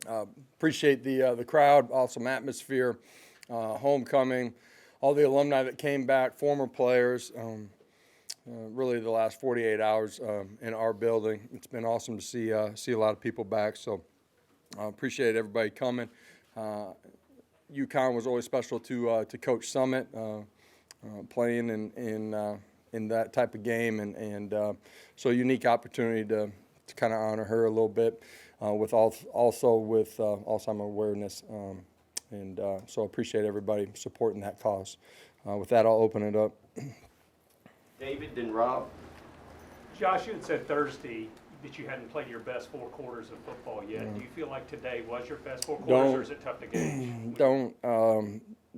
Appreciate the crowd, awesome atmosphere, homecoming, all the alumni that came back, former players. Really, the last 48 hours in our building, it's been awesome to see a lot of people back. So, appreciate everybody coming. UConn was always special to Coach Summit, playing in that type of game, and so a unique opportunity to kind of honor her a little bit with also with Alzheimer's awareness, and so appreciate everybody supporting that cause. With that, I'll open it up. David, then Rob. Josh, you had said Thursday that you hadn't played your best 4 quarters of football yet. Do you feel like today was your best 4 quarters, or is it tough to gauge?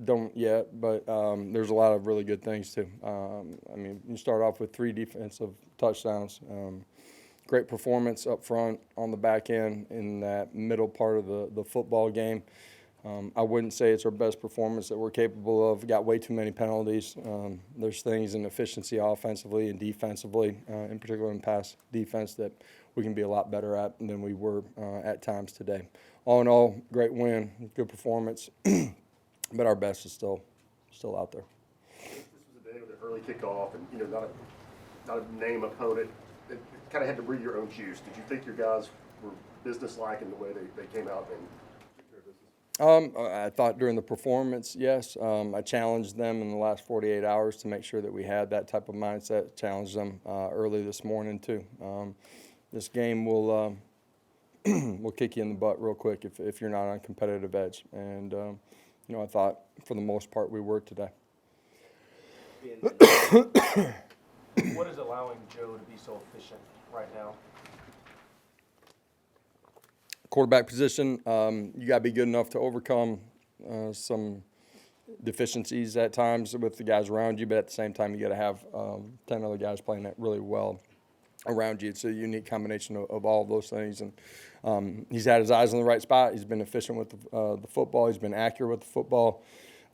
Don't yet, but there's a lot of really good things too. I mean, you start off with 3 defensive touchdowns. Great performance up front, on the back end, in that middle part of the football game. I wouldn't say it's our best performance that we're capable of. Got way too many penalties. There's things in efficiency offensively and defensively, in particular in pass defense, that we can be a lot better at than we were at times today. All in all, great win, good performance, but our best is still out there. This was a day with an early kickoff, and not a name opponent. It kind of had to breathe your own juice. Did you think your guys were businesslike in the way they came out and took care of business? I thought during the performance, yes. I challenged them in the last 48 hours to make sure that we had that type of mindset. Challenged them early this morning too. This game will kick you in the butt real quick if you're not on competitive edge. And I thought for the most part we were today. What is allowing Joe to be so efficient right now? Quarterback position, you got to be good enough to overcome some deficiencies at times with the guys around you, but at the same time, you got to have 10 other guys playing that really well around you. It's a unique combination of all of those things, and he's had his eyes in the right spot. He's been efficient with the football. He's been accurate with the football,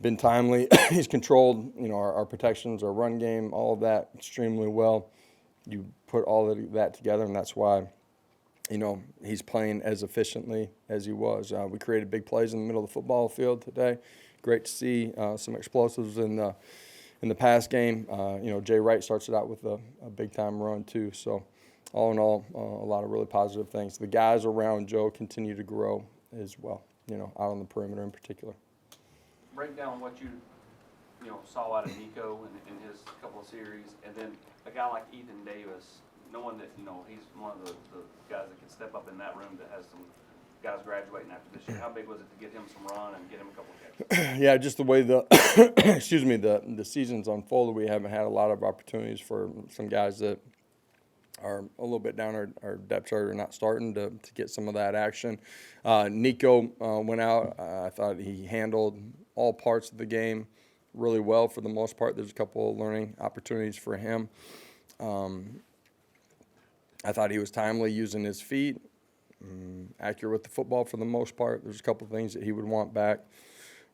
been timely. He's controlled, our protections, our run game, all of that extremely well. You put all of that together, and that's why he's playing as efficiently as he was. We created big plays in the middle of the football field today. Great to see some explosives in the pass game. Jay Wright starts it out with a big-time run too. So all in all, a lot of really positive things. The guys around Joe continue to grow as well, out on the perimeter in particular. Break down what you saw out of Nico in his couple of series, and then a guy like Ethan Davis, knowing that he's one of the guys that can step up in that room that has some guys graduating after this year. How big was it to get him some run and get him a couple of catches? Yeah, just the way the the season's unfolded, we haven't had a lot of opportunities for some guys that are a little bit down our depth chart or not starting to get some of that action. Nico went out. I thought he handled all parts of the game really well for the most part. There's a couple of learning opportunities for him. I thought he was timely using his feet, accurate with the football for the most part. There's a couple of things that he would want back.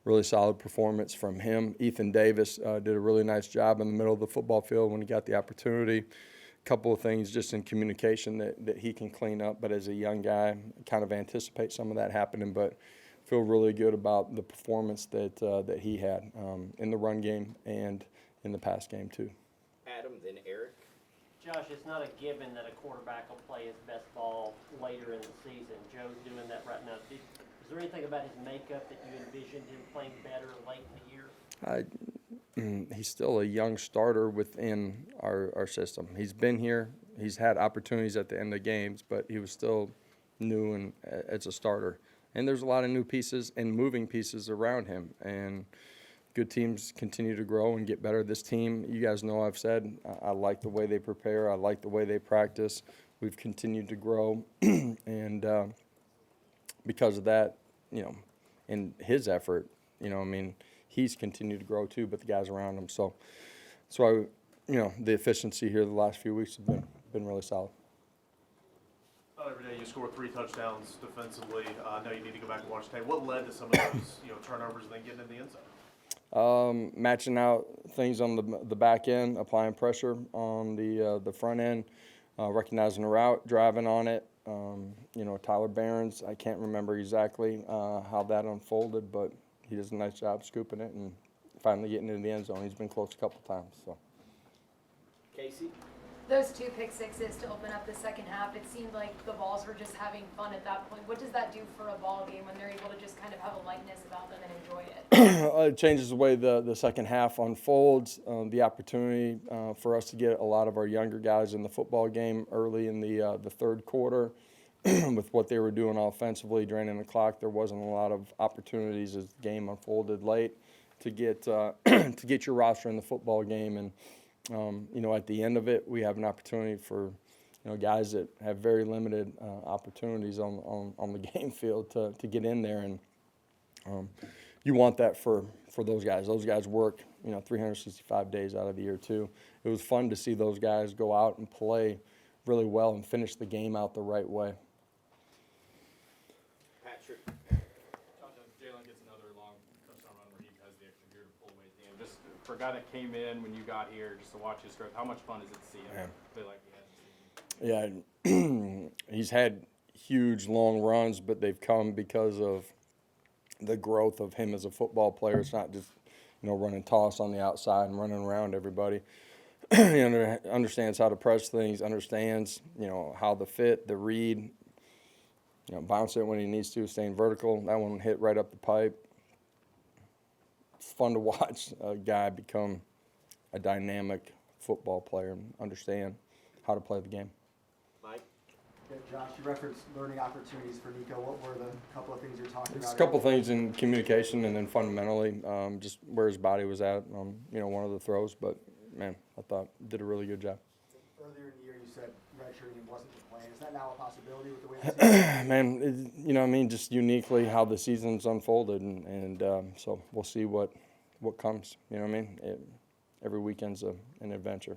Really solid performance from him. Ethan Davis did a really nice job in the middle of the football field when he got the opportunity. A couple of things just in communication that he can clean up, but as a young guy, kind of anticipate some of that happening, but feel really good about the performance that he had in the run game and in the pass game too. Adam, then Eric. Josh, it's not a given that a quarterback will play his best ball later in the season. Joe's doing that right now. Is there anything about his makeup that you envisioned him playing better late in the year? He's still a young starter within our system. He's been here. He's had opportunities at the end of games, but he was still new and as a starter. And there's a lot of new pieces and moving pieces around him. And good teams continue to grow and get better. This team, you guys know I've said, I like the way they prepare. I like the way they practice. We've continued to grow. And because of that, in his effort, he's continued to grow too, but the guys around him. So the efficiency here the last few weeks have been really solid. Not every day you score 3 touchdowns defensively. I know you need to go back and watch tape. What led to some of those turnovers and then getting in the end zone? Matching out things on the back end, applying pressure on the front end, recognizing the route, driving on it, Tyler Barron's, I can't remember exactly how that unfolded, but he does a nice job scooping it and finally getting into the end zone. He's been close a couple times. So. Casey? Those 2 pick sixes to open up the second half, it seemed like the Vols were just having fun at that point. What does that do for a ball game when they're able to just kind of have a lightness about them and enjoy it? It changes the way the second half unfolds. The opportunity for us to get a lot of our younger guys in the football game early in the third quarter with what they were doing offensively, draining the clock. There wasn't a lot of opportunities as the game unfolded late to get to get your roster in the football game. And at the end of it, we have an opportunity for guys that have very limited opportunities on the game field to get in there, and you want that for those guys. Those guys work 365 days out of the year too. It was fun to see those guys go out and play really well and finish the game out the right way. Patrick? Jalen gets another long touchdown run where he has the extra gear to pull away at the end. Just for a guy that came in when you got here, just to watch his growth, how much fun is it to see him play like he has this season? Yeah, he's had huge long runs, but they've come because of the growth of him as a football player. It's not just running toss on the outside and running around everybody. He understands how to press things, understands how the fit, the read, bounce it when he needs to, staying vertical. That one hit right up the pipe. It's fun to watch a guy become a dynamic football player and understand how to play the game. Mike? Yeah, Josh, you referenced learning opportunities for Nico. What were the couple of things you're talking about? It's a couple things in communication, and then fundamentally, just where his body was at on one of the throws. But man, I thought did a really good job. Earlier in the year, you said redshirting wasn't the plan. Is that now a possibility with the way the season? Man, just uniquely how the season's unfolded, and so we'll see what comes. Every weekend's an adventure.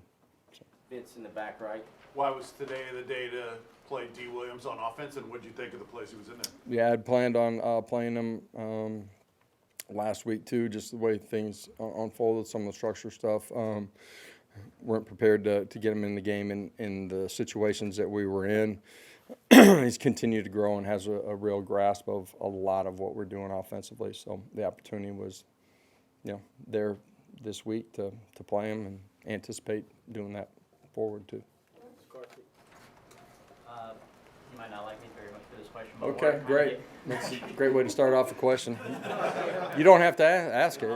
So. Vince in the back right. Why was today the day to play D. Williams on offense, and what did you think of the plays he was in there? Yeah, I'd planned on playing him last week too, just the way things unfolded, some of the structure stuff. Weren't prepared to get him in the game in the situations that we were in. He's continued to grow and has a real grasp of a lot of what we're doing offensively. So the opportunity was, there this week to play him and anticipate doing that forward too. You might not like me very much for this question. But Okay, great. That's a great way to start off a question. You don't have to ask it,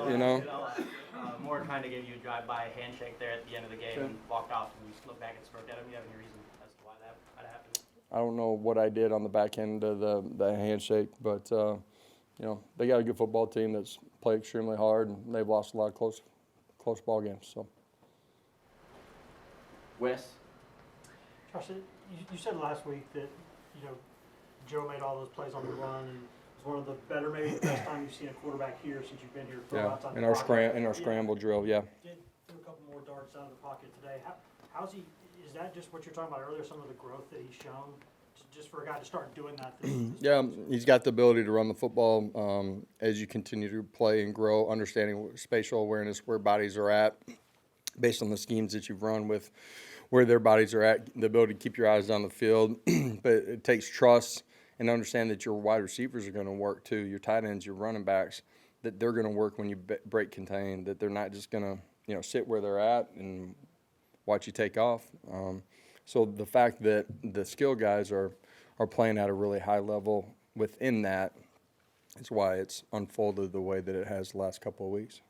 Moore kind of gave you a drive-by handshake there at the end of the game and walked off, and you looked back and smirked at him. You have any reason as to why that happened? I don't know what I did on the back end of the handshake, but they got a good football team that's played extremely hard, and they've lost a lot of close ball games. So. Wes? Josh, you said last week that Joe made all those plays on the run, and it was one of the better, maybe the best time you've seen a quarterback here since you've been here. Yeah, in our scramble drill, yeah. Did threw a couple more darts out of the pocket today. How's he? Is that just what you're talking about earlier? Some of the growth that he's shown, just for a guy to start doing that. Yeah, he's got the ability to run the football as you continue to play and grow, understanding spatial awareness, where bodies are at, based on the schemes that you've run with where their bodies are at, the ability to keep your eyes on the field. But it takes trust and understand that your wide receivers are going to work too, your tight ends, your running backs, that they're going to work when you break contain, that they're not just going to sit where they're at and watch you take off. So the fact that the skill guys are playing at a really high level within that is why it's unfolded the way that it has the last couple of weeks.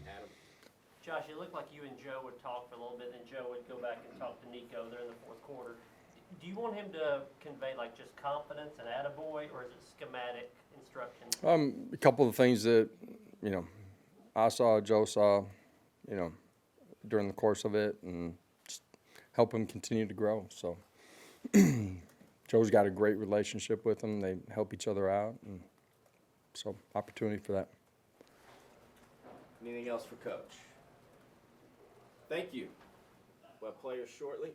Adam? Josh, it looked like you and Joe would talk for a little bit, and Joe would go back and talk to Nico there in the fourth quarter. Do you want him to convey just confidence and attaboy, or is it schematic instructions? A couple of things that I saw, Joe saw, during the course of it, and just help him continue to grow. So Joe's got a great relationship with him. They help each other out, and so opportunity for that. Anything else for Coach? Thank you. We'll have players shortly.